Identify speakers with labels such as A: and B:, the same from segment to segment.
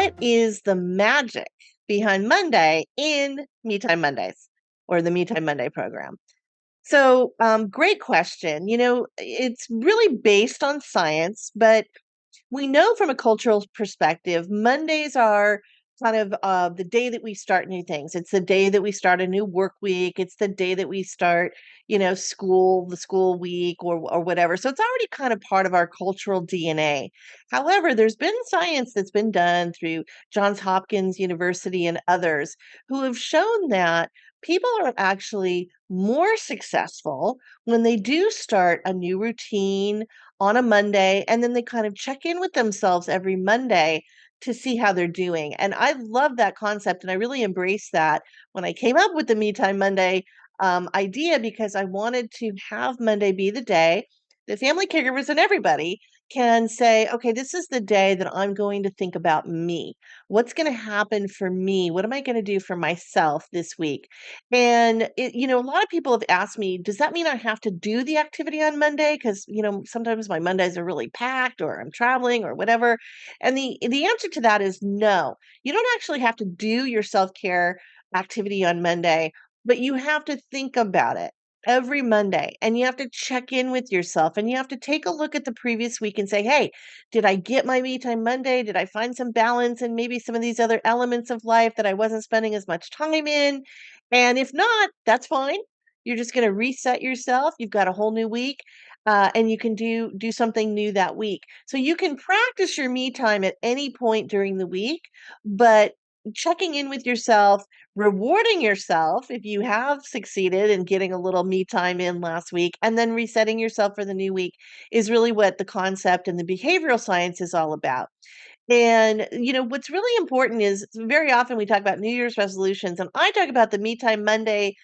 A: what is the magic behind Monday in Me Time Mondays or the Me Time Monday program? So, great question. It's really based on science, but we know from a cultural perspective, Mondays are kind of the day that we start new things. It's the day that we start a new work week. It's the day that we start, the school week or whatever. So it's already kind of part of our cultural DNA. However, there's been science that's been done through Johns Hopkins University and others who have shown that people are actually more successful when they do start a new routine on a Monday, and then they kind of check in with themselves every Monday to see how they're doing. And I love that concept, and I really embraced that when I came up with the Me Time Monday idea because I wanted to have Monday be the day that family caregivers and everybody can say, okay, this is the day that I'm going to think about me. What's going to happen for me? What am I going to do for myself this week? And a lot of people have asked me, does that mean I have to do the activity on Monday? Because, sometimes my Mondays are really packed or I'm traveling or whatever. And the answer to that is no. You don't actually have to do your self-care activity on Monday, but you have to think about it every Monday and you have to check in with yourself and you have to take a look at the previous week and say, hey, did I get my Me Time Monday? Did I find some balance in maybe some of these other elements of life that I wasn't spending as much time in? And if not, that's fine. You're just going to reset yourself. You've got a whole new week, and you can do something new that week. So you can practice your me time at any point during the week, but checking in with yourself, rewarding yourself if you have succeeded in getting a little me time in last week, and then resetting yourself for the new week is really what the concept and the behavioral science is all about. And, what's really important is very often we talk about New Year's resolutions, and I talk about the Me Time Monday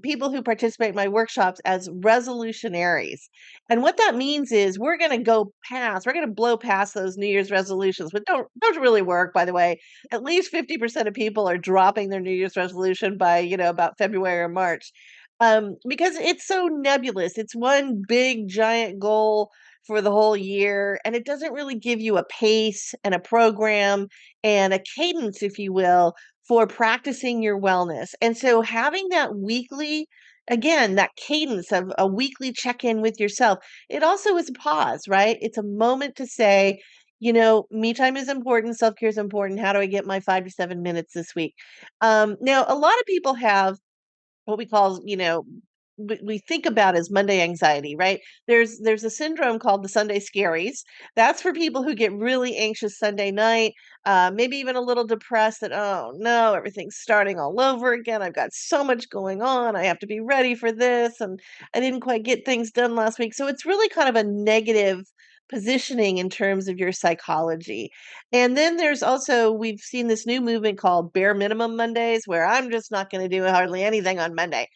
A: people who participate in my workshops as resolutionaries. And what that means is we're going to we're going to blow past those New Year's resolutions, but don't really work, by the way. At least 50% of people are dropping their New Year's resolution by, about February or March. Because it's so nebulous. It's one big giant goal for the whole year. And it doesn't really give you a pace and a program and a cadence, if you will, for practicing your wellness. And so having that weekly, again, that cadence of a weekly check in with yourself, it also is a pause, right? It's a moment to say, me time is important, self care is important. How do I get my 5 to 7 minutes this week? Now, a lot of people have what we call, we think about as Monday anxiety, right? There's a syndrome called the Sunday scaries. That's for people who get really anxious Sunday night, maybe even a little depressed that, oh no, everything's starting all over again. I've got so much going on. I have to be ready for this, and I didn't quite get things done last week. So it's really kind of a negative positioning in terms of your psychology. And then there's also, we've seen this new movement called bare minimum Mondays, where I'm just not going to do hardly anything on Monday.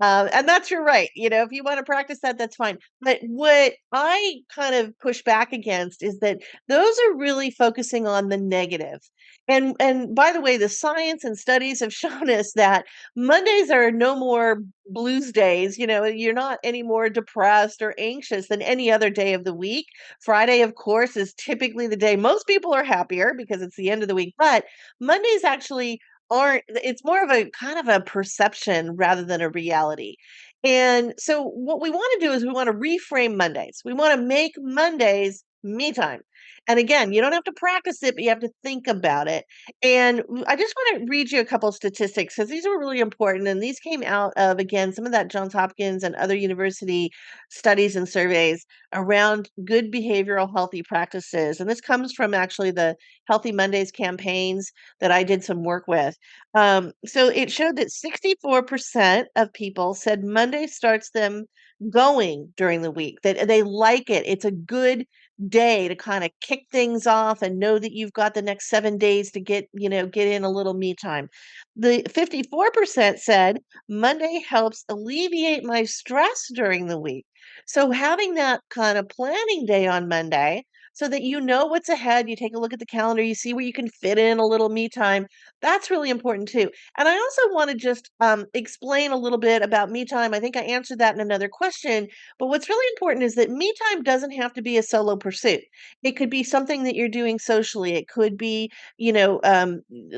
A: And that's your right. If you want to practice that, that's fine. But what I kind of push back against is that those are really focusing on the negative. And by the way, the science and studies have shown us that Mondays are no more blues days. You're not any more depressed or anxious than any other day of the week. Friday, of course, is typically the day most people are happier because it's the end of the week. But Mondays actually aren't, it's more of a kind of a perception rather than a reality. And so what we want to do is we want to reframe Mondays. We want to make Mondays me time. And again, you don't have to practice it, but you have to think about it. And I just want to read you a couple of statistics because these are really important. And these came out of, again, some of that Johns Hopkins and other university studies and surveys around good behavioral healthy practices. And this comes from actually the Healthy Mondays campaigns that I did some work with. So it showed that 64% of people said Monday starts them going during the week, that they like it. It's a good day to kind of kick things off and know that you've got the next 7 days to get in a little me time. The 54% said Monday helps alleviate my stress during the week. So having that kind of planning day on Monday so that you know what's ahead. You take a look at the calendar, you see where you can fit in a little me time. That's really important too. And I also want to just explain a little bit about me time. I think I answered that in another question. But what's really important is that me time doesn't have to be a solo pursuit. It could be something that you're doing socially. It could be,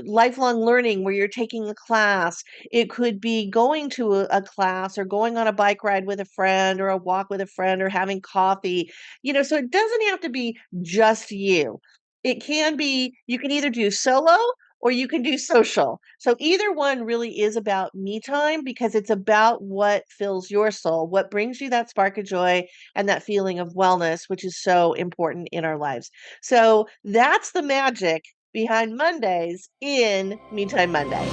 A: lifelong learning where you're taking a class. It could be going to a class or going on a bike ride with a friend or a walk with a friend or having coffee. So it doesn't have to be just you. It can be, you can either do solo or you can do social. So either one really is about me time because it's about what fills your soul, what brings you that spark of joy and that feeling of wellness, which is so important in our lives. So that's the magic behind Mondays in Me Time Monday.